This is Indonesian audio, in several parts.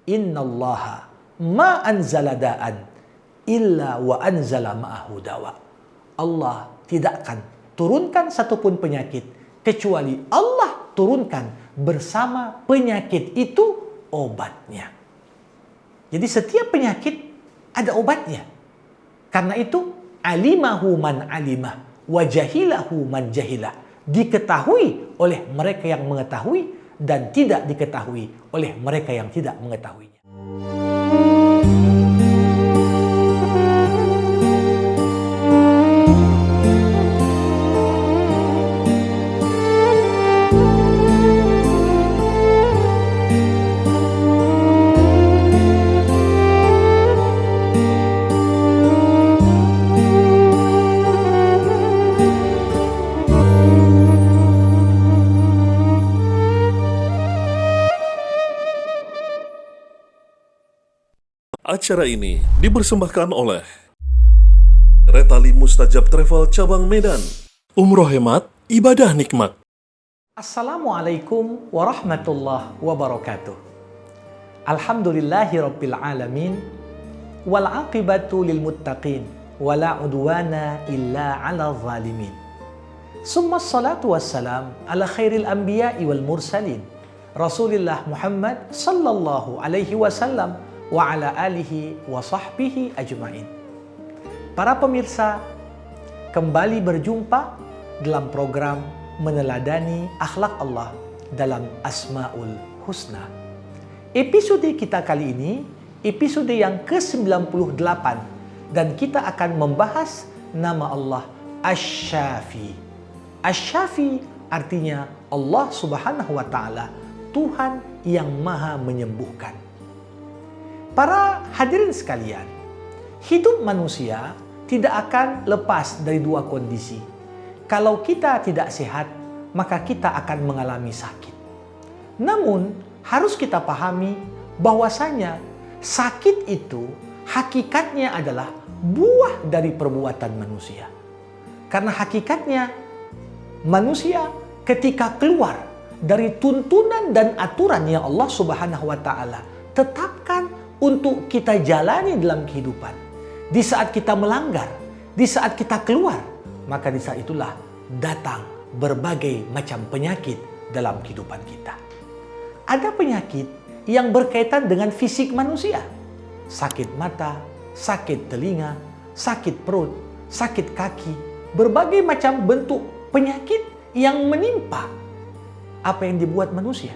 innallaha ma anzala da'an illa wa anzala ma'ahu dawa. Allah tidak akan turunkan satupun penyakit kecuali Allah turunkan bersama penyakit itu obatnya. Jadi setiap penyakit ada obatnya. Karena itu alimahu man alimah wa jahilahu man jahilah. Diketahui oleh mereka yang mengetahui dan tidak diketahui oleh mereka yang tidak mengetahuinya. Acara ini dipersembahkan oleh Retali Mustajab Travel Cabang Medan. Umroh hemat, ibadah nikmat. Assalamualaikum warahmatullahi wabarakatuh. Alhamdulillahi rabbil alamin wal aqibatu lil muttaqin wala udwana illa 'alal zalimin. Summa salatu wassalam ala khairil anbiya'i wal mursalin Rasulillah Muhammad sallallahu alaihi wasallam wa ala alihi wa sahbihi ajma'in. Para pemirsa, kembali berjumpa dalam program Meneladani Akhlak Allah dalam Asmaul Husna. Episode kita kali ini, episode yang ke-98, dan kita akan membahas nama Allah Asy-Syafi. Asy-Syafi artinya Allah Subhanahu wa Ta'ala, Tuhan yang Maha Menyembuhkan. Para hadirin sekalian, hidup manusia tidak akan lepas dari dua kondisi. Kalau kita tidak sehat, maka kita akan mengalami sakit. Namun, harus kita pahami bahwasanya sakit itu hakikatnya adalah buah dari perbuatan manusia. Karena hakikatnya manusia ketika keluar dari tuntunan dan aturan yang Allah Subhanahu wa Ta'ala tetapkan untuk kita jalani dalam kehidupan. Di saat kita melanggar, di saat kita keluar, maka di saat itulah datang berbagai macam penyakit dalam kehidupan kita. Ada penyakit yang berkaitan dengan fisik manusia. Sakit mata, sakit telinga, sakit perut, sakit kaki, berbagai macam bentuk penyakit yang menimpa apa yang dibuat manusia.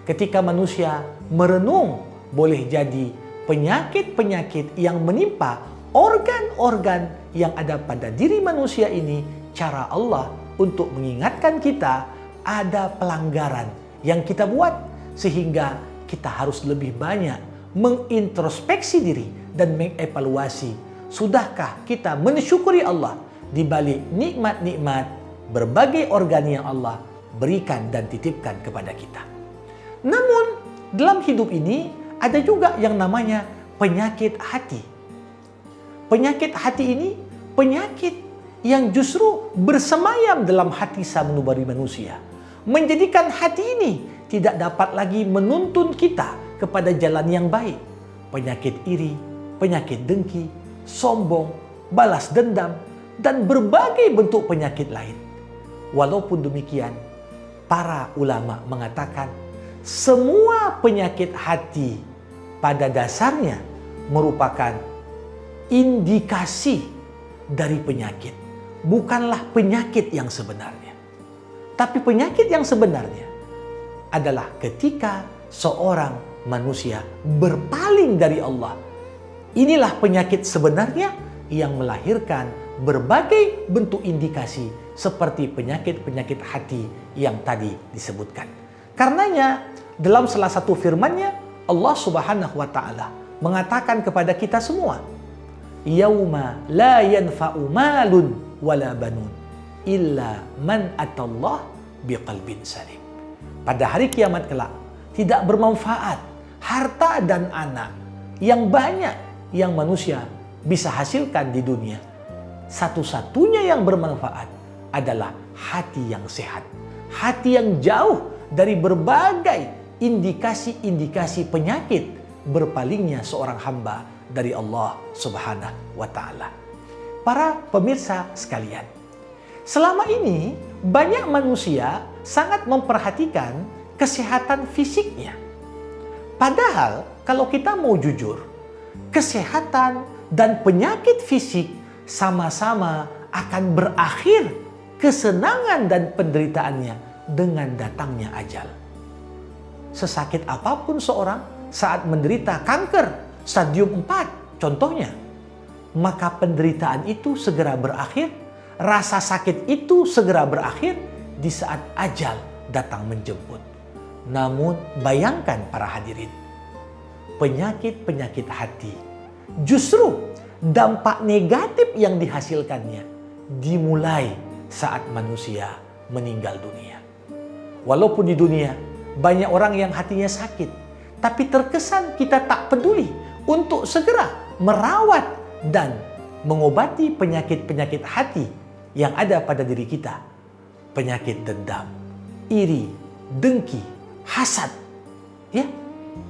Ketika manusia merenung, boleh jadi penyakit-penyakit yang menimpa organ-organ yang ada pada diri manusia ini, cara Allah untuk mengingatkan kita ada pelanggaran yang kita buat, sehingga kita harus lebih banyak mengintrospeksi diri dan mengevaluasi, sudahkah kita mensyukuri Allah di balik nikmat-nikmat berbagai organ yang Allah berikan dan titipkan kepada kita. Namun dalam hidup ini ada juga yang namanya penyakit hati. Penyakit hati ini penyakit yang justru bersemayam dalam hati sanubari manusia, menjadikan hati ini tidak dapat lagi menuntun kita kepada jalan yang baik. Penyakit iri, penyakit dengki, sombong, balas dendam, dan berbagai bentuk penyakit lain. Walaupun demikian, para ulama mengatakan semua penyakit hati pada dasarnya merupakan indikasi dari penyakit. Bukanlah penyakit yang sebenarnya. Tapi penyakit yang sebenarnya adalah ketika seorang manusia berpaling dari Allah. Inilah penyakit sebenarnya yang melahirkan berbagai bentuk indikasi seperti penyakit-penyakit hati yang tadi disebutkan. Karenanya dalam salah satu firman-Nya Allah Subhanahu wa Ta'ala mengatakan kepada kita semua, yauma la yanfa'u malun wala banun illa man atallah biqalbin salim. Pada hari kiamat kelak tidak bermanfaat harta dan anak yang banyak yang manusia bisa hasilkan di dunia. Satu-satunya yang bermanfaat adalah hati yang sehat, hati yang jauh dari berbagai indikasi-indikasi penyakit berpalingnya seorang hamba dari Allah Subhanahu wa Ta'ala. Para pemirsa sekalian, selama ini banyak manusia sangat memperhatikan kesehatan fisiknya. Padahal kalau kita mau jujur, kesehatan dan penyakit fisik sama-sama akan berakhir kesenangan dan penderitaannya dengan datangnya ajal. Sesakit apapun seorang saat menderita kanker stadium 4 contohnya, maka penderitaan itu segera berakhir, rasa sakit itu segera berakhir di saat ajal datang menjemput. Namun bayangkan para hadirin, penyakit-penyakit hati, justru dampak negatif yang dihasilkannya dimulai saat manusia meninggal dunia. Walaupun di dunia banyak orang yang hatinya sakit, tapi terkesan kita tak peduli untuk segera merawat dan mengobati penyakit-penyakit hati yang ada pada diri kita. Penyakit dendam, iri, dengki, hasad, ya,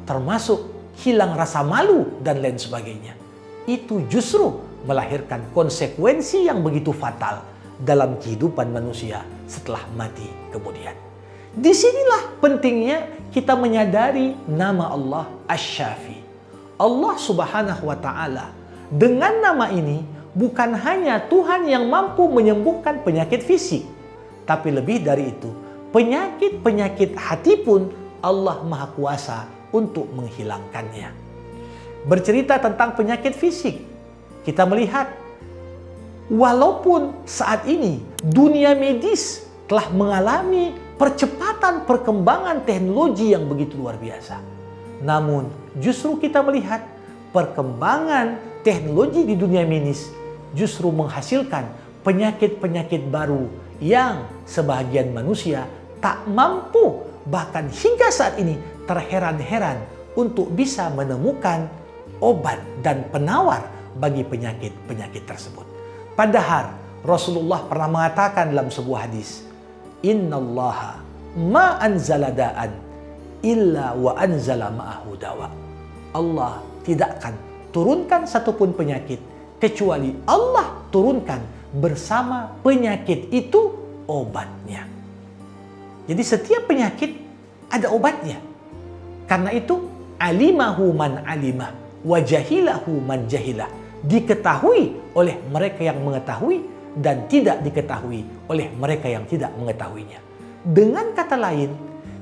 termasuk hilang rasa malu dan lain sebagainya. Itu justru melahirkan konsekuensi yang begitu fatal dalam kehidupan manusia setelah mati kemudian. Disinilah pentingnya kita menyadari nama Allah Asy-Syafi. Allah Subhanahu wa Ta'ala dengan nama ini bukan hanya Tuhan yang mampu menyembuhkan penyakit fisik, tapi lebih dari itu, penyakit-penyakit hati pun Allah Maha Kuasa untuk menghilangkannya. Bercerita tentang penyakit fisik, kita melihat walaupun saat ini dunia medis telah mengalami percepatan perkembangan teknologi yang begitu luar biasa, namun justru kita melihat perkembangan teknologi di dunia medis justru menghasilkan penyakit-penyakit baru yang sebagian manusia tak mampu, bahkan hingga saat ini terheran-heran untuk bisa menemukan obat dan penawar bagi penyakit-penyakit tersebut. Padahal Rasulullah pernah mengatakan dalam sebuah hadis, Innallaha ma anzala da'an illa wa anzala ma'ahu dawa. Allah tidak akan turunkan satupun penyakit kecuali Allah turunkan bersama penyakit itu obatnya. Jadi setiap penyakit ada obatnya. Karena itu alimahu man alimah wa jahilahu man jahilah. Diketahui oleh mereka yang mengetahui dan tidak diketahui oleh mereka yang tidak mengetahuinya. Dengan kata lain,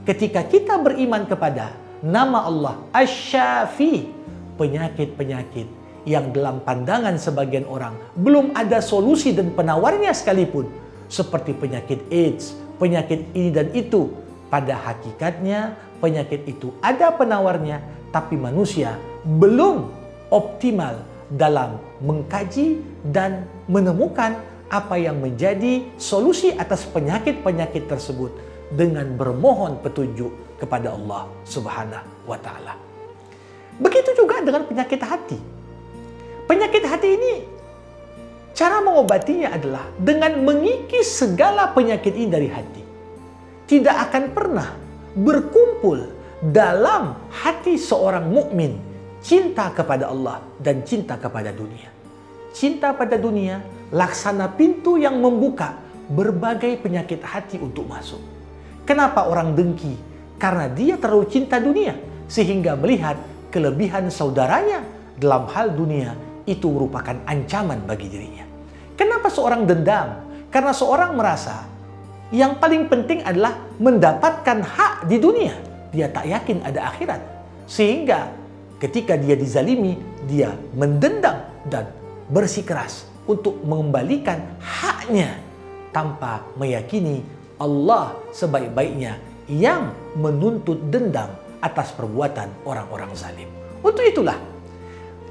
ketika kita beriman kepada nama Allah Asy-Syafi, penyakit-penyakit yang dalam pandangan sebagian orang belum ada solusi dan penawarnya sekalipun, seperti penyakit AIDS, penyakit ini dan itu, pada hakikatnya penyakit itu ada penawarnya, tapi manusia belum optimal dalam mengkaji dan menemukan apa yang menjadi solusi atas penyakit-penyakit tersebut dengan bermohon petunjuk kepada Allah Subhanahu wa Ta'ala. Begitu juga dengan penyakit hati. Penyakit hati ini, cara mengobatinya adalah dengan mengikis segala penyakit ini dari hati. Tidak akan pernah berkumpul dalam hati seorang mukmin cinta kepada Allah dan cinta kepada dunia. Cinta pada dunia laksana pintu yang membuka berbagai penyakit hati untuk masuk. Kenapa orang dengki? Karena dia terlalu cinta dunia sehingga melihat kelebihan saudaranya dalam hal dunia itu merupakan ancaman bagi dirinya. Kenapa seorang dendam? Karena seorang merasa yang paling penting adalah mendapatkan hak di dunia. Dia tak yakin ada akhirat. Sehingga ketika dia dizalimi, dia mendendam dan bersikeras untuk mengembalikan haknya tanpa meyakini Allah sebaik-baiknya yang menuntut dendam atas perbuatan orang-orang zalim. Untuk itulah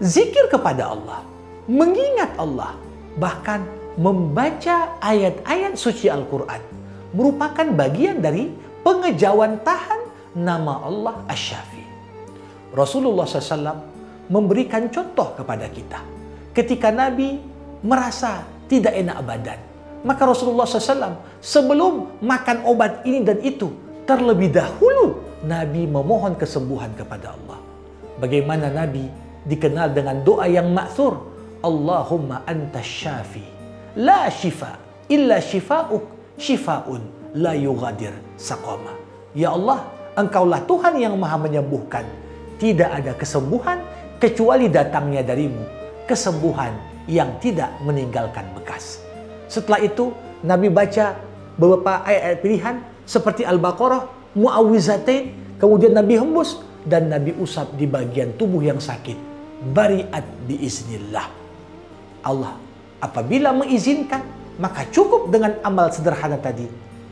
zikir kepada Allah, mengingat Allah, bahkan membaca ayat-ayat suci Al-Quran merupakan bagian dari pengejauhan tahan nama Allah Asy-Syafi. Rasulullah SAW memberikan contoh kepada kita. Ketika Nabi merasa tidak enak badan, maka Rasulullah SAW sebelum makan obat ini dan itu, terlebih dahulu Nabi memohon kesembuhan kepada Allah. Bagaimana Nabi dikenal dengan doa yang ma'thur, Allahumma anta syafi, la syifa illa syifa'uk, syifaun la yughadir saqama. Ya Allah, Engkaulah Tuhan yang maha menyembuhkan. Tidak ada kesembuhan kecuali datangnya darimu, kesembuhan yang tidak meninggalkan bekas. Setelah itu, Nabi baca beberapa ayat-ayat pilihan seperti Al-Baqarah, Mu'awwizatain, kemudian Nabi hembus dan Nabi usap di bagian tubuh yang sakit. Bari'at biiznillah. Allah apabila mengizinkan, maka cukup dengan amal sederhana tadi.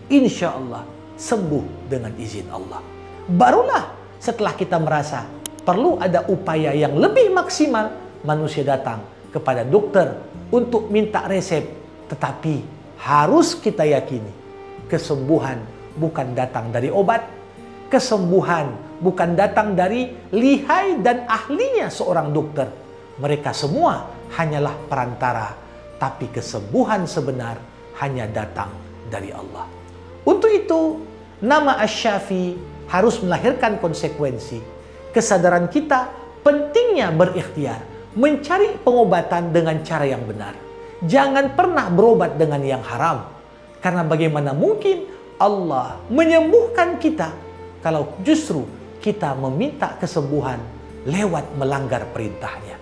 Insya Allah sembuh dengan izin Allah. Barulah setelah kita merasa perlu ada upaya yang lebih maksimal, manusia datang kepada dokter untuk minta resep. Tetapi harus kita yakini, kesembuhan bukan datang dari obat, kesembuhan bukan datang dari lihai dan ahlinya seorang dokter. Mereka semua hanyalah perantara, tapi kesembuhan sebenar hanya datang dari Allah. Untuk itu, nama Asy-Syafi harus melahirkan konsekuensi. Kesadaran kita pentingnya berikhtiar, mencari pengobatan dengan cara yang benar. Jangan pernah berobat dengan yang haram. Karena bagaimana mungkin Allah menyembuhkan kita kalau justru kita meminta kesembuhan lewat melanggar perintahnya.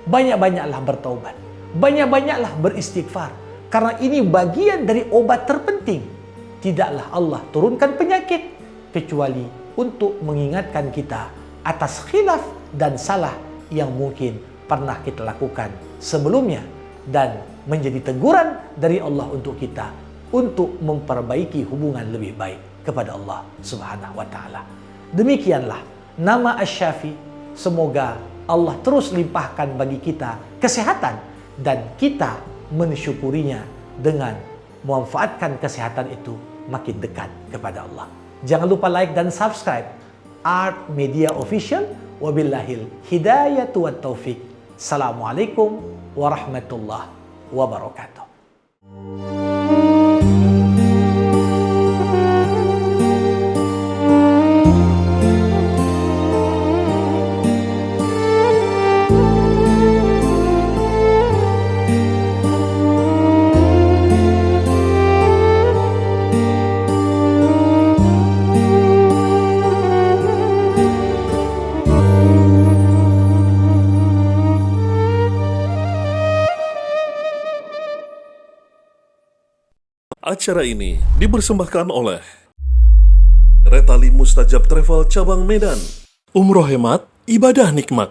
Banyak-banyaklah bertaubat, banyak-banyaklah beristighfar, karena ini bagian dari obat terpenting. Tidaklah Allah turunkan penyakit kecuali untuk mengingatkan kita atas khilaf dan salah yang mungkin pernah kita lakukan sebelumnya, dan menjadi teguran dari Allah untuk kita untuk memperbaiki hubungan lebih baik kepada Allah Subhanahu wa taala. Demikianlah nama Asy-Syafi. Semoga Allah terus limpahkan bagi kita kesehatan dan kita mensyukurinya dengan memanfaatkan kesehatan itu makin dekat kepada Allah. Jangan lupa like dan subscribe Art Media Official. Wabillahil hidayatu wat taufik. Assalamualaikum warahmatullahi wabarakatuh. Acara ini dipersembahkan oleh Retali Mustajab Travel Cabang Medan. Umroh hemat, ibadah nikmat.